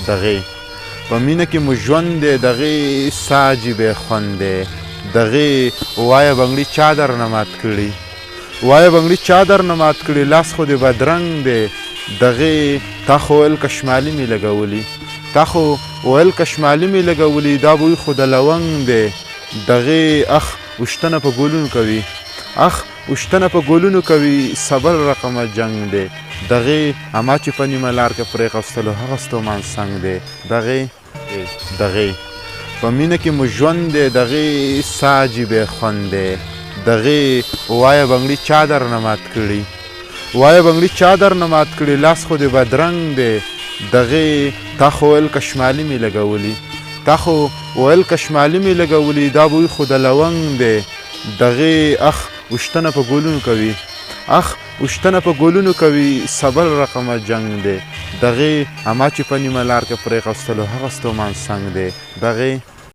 دغې په مینه کې مو ژوند دی دغې سا جیبې خوند دی دغې وایه بنګړي چا درنه مات کړي وایه بنګړي چا درنه مات کړي لاس خو دې بدرنګ دی دغې تا خو ویل کشمالي مې لګولي تا خو ویل کشمالي مې لګولي دا بوی خو د لونګ دی دغې اخ وشتنه په ګلونو کوي اخ وشتنه په ګلونو کوي صبر رقمه جنگ دی دغې اما چې په نیمه لار کې پرې غوستلو هغه ستومان څنګ دی دغې په مینه کې مو ژوند دی دغې سا جیبې خوند دی دغې وایه بنګړي چا درنه مات کړي وایه بنګړي چا درنه مات کړي لاس خو دې بدرنګ دی دغې تا خو ویل کشمالي مې لګولي تا خو ویل کشمالي مې لګولي دا بوی خو د لونګ دی دغې اخ وشتنه په ګلونو کوي اخ وشتنه په ګلونو کوي صبر رقمه جنگ دی دغې اما چې په نیمه لار کې پرې غوستلو هغه ستومان څنګ دی دغې